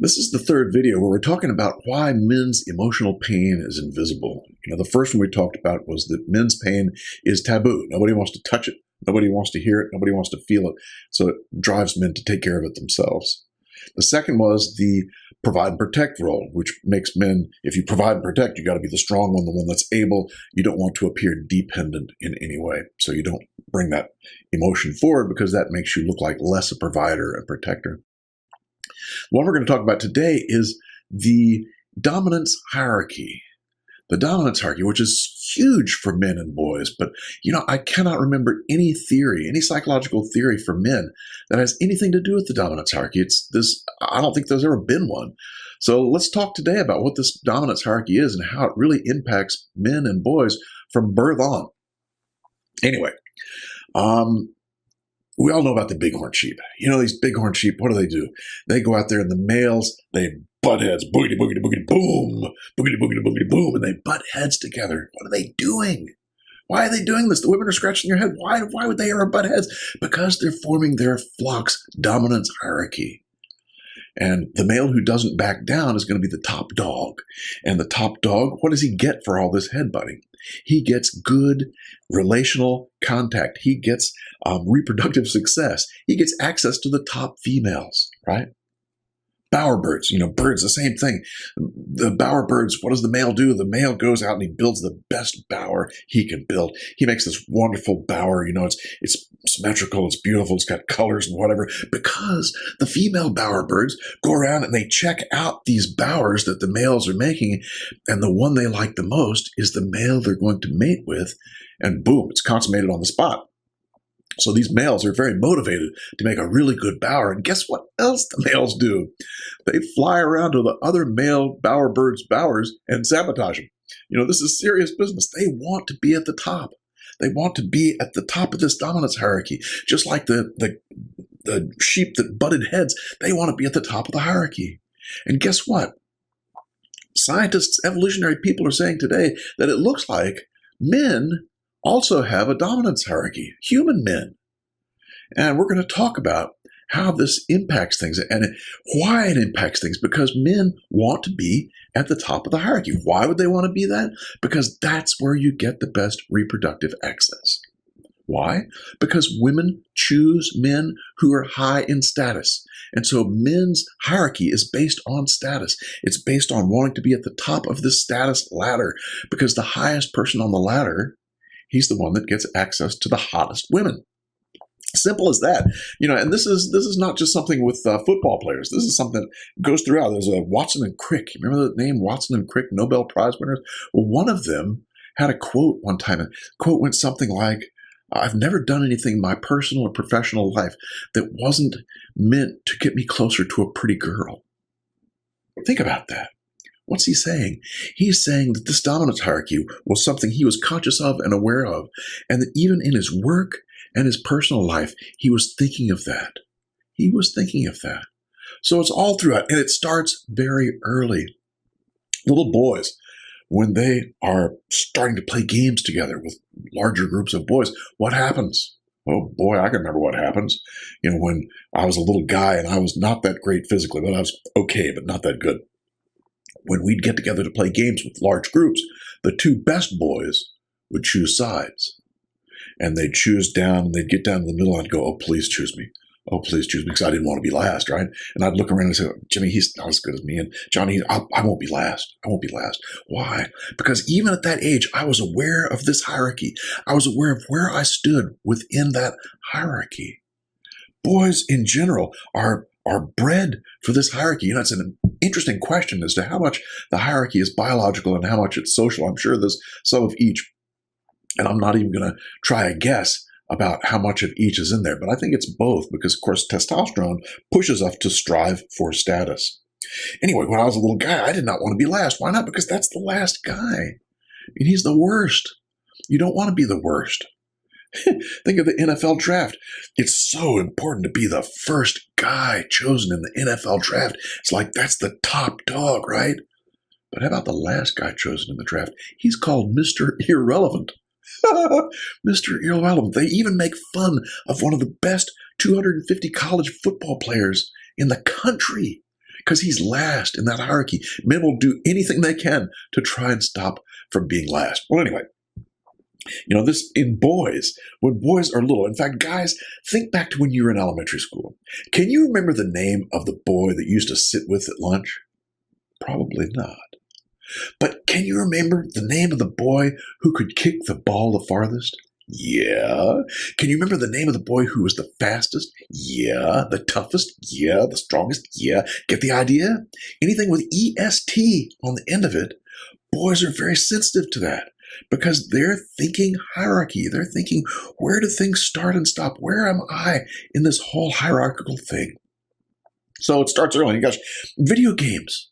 This is the third video where we're talking about why men's emotional pain is invisible. The first one we talked about was that men's pain is taboo. Nobody wants to touch it. Nobody wants to hear it. Nobody wants to feel it. So it drives men to take care of it themselves. The second was the provide and protect role, which makes men, if you provide and protect, you got to be the strong one, the one that's able. You don't want to appear dependent in any way. So you don't bring that emotion forward because that makes you look like less a provider and protector. The one we're going to talk about today is the dominance hierarchy. The dominance hierarchy, which is huge for men and boys, but I cannot remember any theory, any psychological theory for men that has anything to do with the dominance hierarchy. I don't think there's ever been one. So let's talk today about what this dominance hierarchy is and how it really impacts men and boys from birth on. Anyway, we all know about the bighorn sheep. These bighorn sheep, what do? They go out there and the males, they butt heads, boogity, boogity, boogity, boom, boogity, boogity, boogity, boom, and they butt heads together. What are they doing? Why are they doing this? The women are scratching their head. Why would they ever butt heads? Because they're forming their flock's dominance hierarchy. And the male who doesn't back down is going to be the top dog. And the top dog, what does he get for all this headbutting? He gets good relational contact. He gets reproductive success. He gets access to the top females, right? Bowerbirds, birds, the same thing. The bowerbirds, what does the male do? The male goes out and he builds the best bower he can build. He makes this wonderful bower. It's symmetrical, it's beautiful, it's got colors and whatever, because the female bowerbirds go around and they check out these bowers that the males are making, and the one they like the most is the male they're going to mate with, and boom, it's consummated on the spot. So these males are very motivated to make a really good bower. And guess what else the males do? They fly around to the other male bowerbirds' bowers and sabotage them. This is serious business. They want to be at the top. They want to be at the top of this dominance hierarchy. Just like the sheep that butted heads, they want to be at the top of the hierarchy. And guess what? Scientists, evolutionary people are saying today that it looks like men also have a dominance hierarchy, human men. And we're going to talk about how this impacts things and why it impacts things, because men want to be at the top of the hierarchy. Why would they want to be that? Because that's where you get the best reproductive access. Why? Because women choose men who are high in status. And so men's hierarchy is based on status. It's based on wanting to be at the top of the status ladder, because the highest person on the ladder, he's the one that gets access to the hottest women. Simple as that. And this is not just something with football players. This is something that goes throughout. There's a Watson and Crick. Remember the name Watson and Crick, Nobel Prize winners? Well, one of them had a quote one time. And the quote went something like, "I've never done anything in my personal or professional life that wasn't meant to get me closer to a pretty girl." Think about that. What's he saying? He's saying that this dominance hierarchy was something he was conscious of and aware of, and that even in his work and his personal life, he was thinking of that. He was thinking of that. So it's all throughout, and it starts very early. Little boys, when they are starting to play games together with larger groups of boys, what happens? Oh boy, I can remember what happens. When I was a little guy and I was not that great physically, but I was okay, but not that good. When we'd get together to play games with large groups, the two best boys would choose sides. And they'd choose down, and they'd get down in the middle, and I'd go, "Oh, please choose me. Oh, please choose me," because I didn't want to be last, right? And I'd look around and say, "Jimmy, he's not as good as me. And Johnny, I won't be last. I won't be last." Why? Because even at that age, I was aware of this hierarchy. I was aware of where I stood within that hierarchy. Boys in general are bred for this hierarchy. It's an interesting question as to how much the hierarchy is biological and how much it's social. I'm sure there's some of each, and I'm not even going to try a guess about how much of each is in there, but I think it's both, because, of course, testosterone pushes us to strive for status. Anyway, when I was a little guy, I did not want to be last. Why not? Because that's the last guy, and he's the worst. You don't want to be the worst. Think of the NFL draft. It's so important to be the first guy chosen in the NFL draft. It's like that's the top dog, right? But how about the last guy chosen in the draft? He's called Mr. Irrelevant. Mr. Irrelevant. They even make fun of one of the best 250 college football players in the country. because he's last in that hierarchy. Men will do anything they can to try and stop from being last. Well, anyway, this in boys, when boys are little, in fact, guys, think back to when you were in elementary school. Can you remember the name of the boy that you used to sit with at lunch? Probably not. But can you remember the name of the boy who could kick the ball the farthest? Yeah. Can you remember the name of the boy who was the fastest? Yeah. The toughest? Yeah. The strongest? Yeah. Get the idea? Anything with EST on the end of it, boys are very sensitive to that because they're thinking hierarchy. They're thinking, where do things start and stop? Where am I in this whole hierarchical thing? So it starts early. Gosh, video games.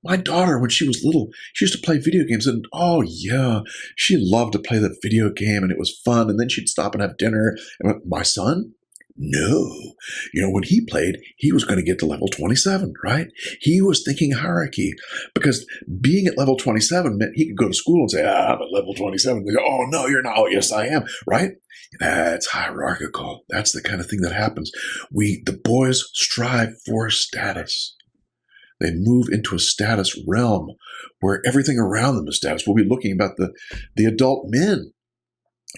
My daughter, when she was little, she used to play video games, and oh yeah, she loved to play the video game, and it was fun. And then she'd stop and have dinner. And my son, no. When he played, he was going to get to level 27, right? He was thinking hierarchy because being at level 27 meant he could go to school and say, I'm at level 27. They go, oh, no, you're not. Oh, yes, I am, right? That's hierarchical. That's the kind of thing that happens. The boys strive for status. They move into a status realm where everything around them is status. We'll be looking about the adult men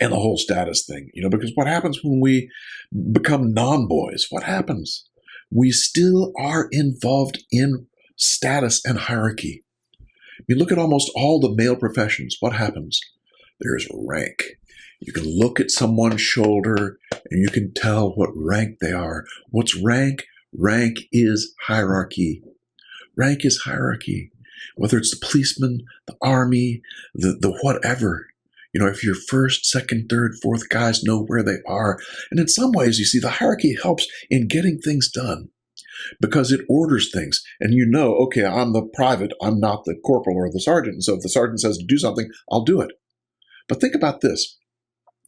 and the whole status thing, because what happens when we become non-boys? What happens? We still are involved in status and hierarchy. You look at almost all the male professions. What happens? There's rank. You can look at someone's shoulder and you can tell what rank they are. What's rank? Rank is hierarchy. Rank is hierarchy, whether it's the policeman, the army, the whatever. If you're first, second, third, fourth, guys know where they are. And in some ways, you see, the hierarchy helps in getting things done because it orders things. And okay, I'm the private, I'm not the corporal or the sergeant. And so if the sergeant says to do something, I'll do it. But think about this.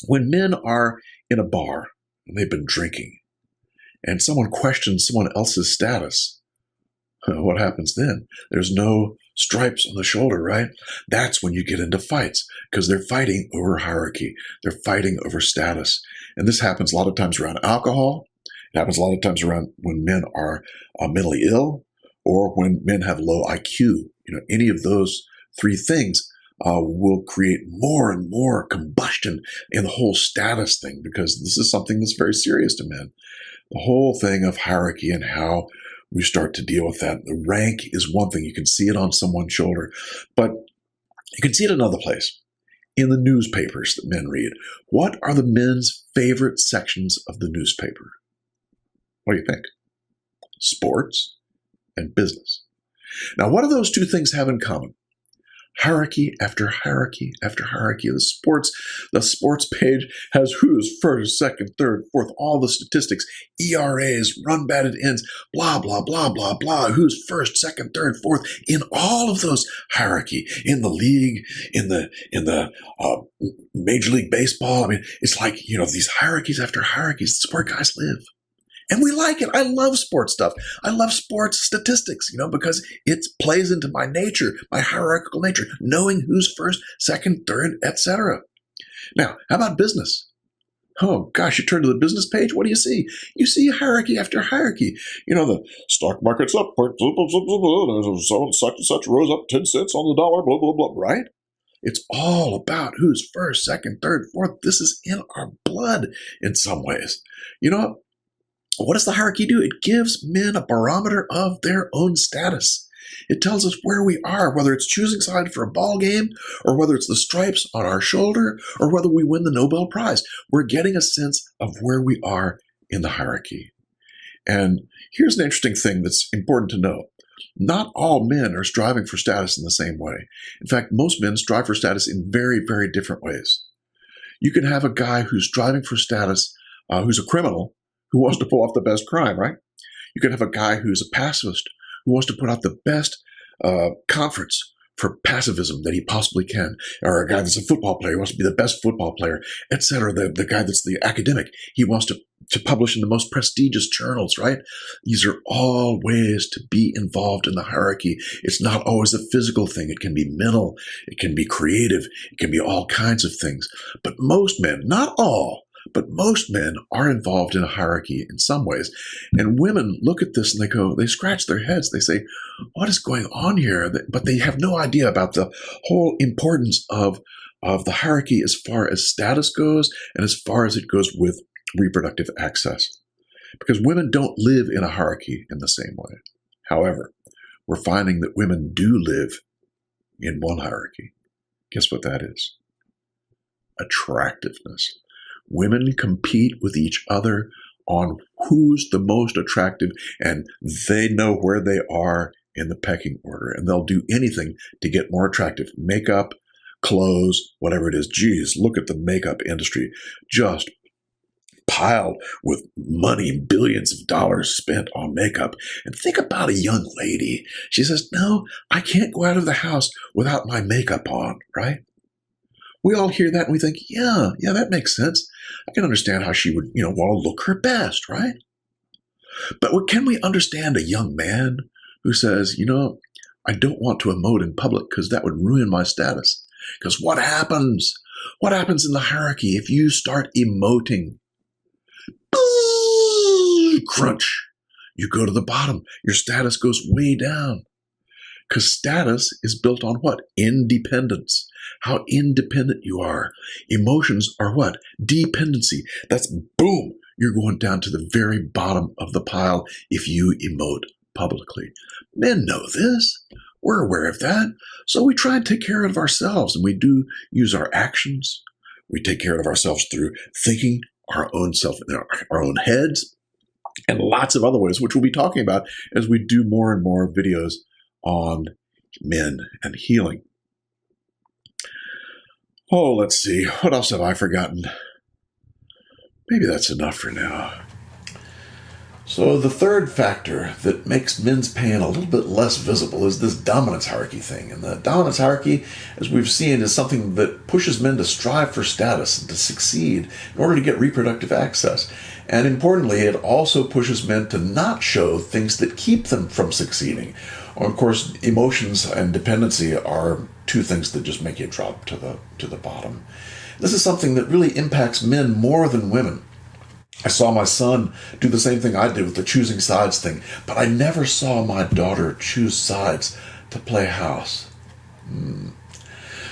When men are in a bar and they've been drinking and someone questions someone else's status, what happens then? There's no stripes on the shoulder, right? That's when you get into fights because they're fighting over hierarchy. They're fighting over status. And this happens a lot of times around alcohol. It happens a lot of times around when men are mentally ill or when men have low IQ. Any of those three things will create more and more combustion in the whole status thing because this is something that's very serious to men. The whole thing of hierarchy and how we start to deal with that. The rank is one thing. You can see it on someone's shoulder, but you can see it another place, in the newspapers that men read. What are the men's favorite sections of the newspaper? What do you think? Sports and business. Now, what do those two things have in common? Hierarchy after hierarchy after hierarchy. The sports page has who's first, second, third, fourth, all the statistics, ERAs, run batted ins, blah, blah, blah, blah, blah, who's first, second, third, fourth, in all of those hierarchy, in the league, in the Major League Baseball. I mean, it's like, these hierarchies after hierarchies, that's where guys live. And we like it. I love sports stuff. I love sports statistics, because it plays into my nature, my hierarchical nature, knowing who's first, second, third, etc. Now, how about business? Oh, gosh, you turn to the business page, what do you see? You see hierarchy after hierarchy. The stock market's up, such and such rose up 10 cents on the dollar, blah, blah, blah, right? It's all about who's first, second, third, fourth. This is in our blood in some ways. What does the hierarchy do? It gives men a barometer of their own status. It tells us where we are, whether it's choosing side for a ball game, or whether it's the stripes on our shoulder, or whether we win the Nobel Prize. We're getting a sense of where we are in the hierarchy. And here's an interesting thing that's important to know. Not all men are striving for status in the same way. In fact, most men strive for status in very, very different ways. You can have a guy who's striving for status, who's a criminal, who wants to pull off the best crime, right? You could have a guy who's a pacifist who wants to put out the best conference for pacifism that he possibly can, or a guy that's a football player who wants to be the best football player, etc. The guy that's the academic, he wants to publish in the most prestigious journals, right? These are all ways to be involved in the hierarchy. It's not always a physical thing. It can be mental. It can be creative. It can be all kinds of things. But most men, not all, But most men are involved in a hierarchy in some ways. And women look at this and they scratch their heads. They say, what is going on here? But they have no idea about the whole importance of the hierarchy as far as status goes and as far as it goes with reproductive access. Because women don't live in a hierarchy in the same way. However, we're finding that women do live in one hierarchy. Guess what that is? Attractiveness. Women compete with each other on who's the most attractive, and they know where they are in the pecking order, and they'll do anything to get more attractive. Makeup, clothes, whatever it is. Geez, look at the makeup industry. Just piled with money, billions of dollars spent on makeup. And think about a young lady. She says, no, I can't go out of the house without my makeup on, right? We all hear that and we think, yeah, that makes sense. I can understand how she would, want to look her best, right? But can we understand a young man who says, I don't want to emote in public because that would ruin my status? Because what happens? What happens in the hierarchy if you start emoting? Crunch. You go to the bottom. Your status goes way down. Because status is built on what? Independence. How independent you are. Emotions are what? Dependency. That's boom. You're going down to the very bottom of the pile if you emote publicly. Men know this. We're aware of that. So we try and take care of ourselves, and we do use our actions. We take care of ourselves through thinking our own self, our own heads, and lots of other ways, which we'll be talking about as we do more and more videos on men and healing. Oh, let's see. What else have I forgotten? Maybe that's enough for now. So the third factor that makes men's pain a little bit less visible is this dominance hierarchy thing. And the dominance hierarchy, as we've seen, is something that pushes men to strive for status and to succeed in order to get reproductive access. And importantly, it also pushes men to not show things that keep them from succeeding. Of course, emotions and dependency are two things that just make you drop to the bottom. This is something that really impacts men more than women. I saw my son do the same thing I did with the choosing sides thing, but I never saw my daughter choose sides to play house.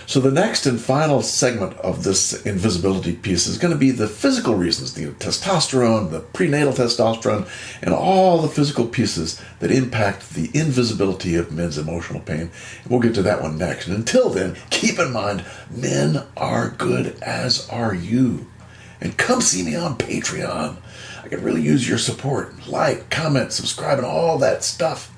So the next and final segment of this invisibility piece is going to be the physical reasons, the testosterone, the prenatal testosterone, and all the physical pieces that impact the invisibility of men's emotional pain. And we'll get to that one next. And until then, keep in mind, men are good, as are you. And come see me on Patreon. I could really use your support. Like, comment, subscribe, and all that stuff.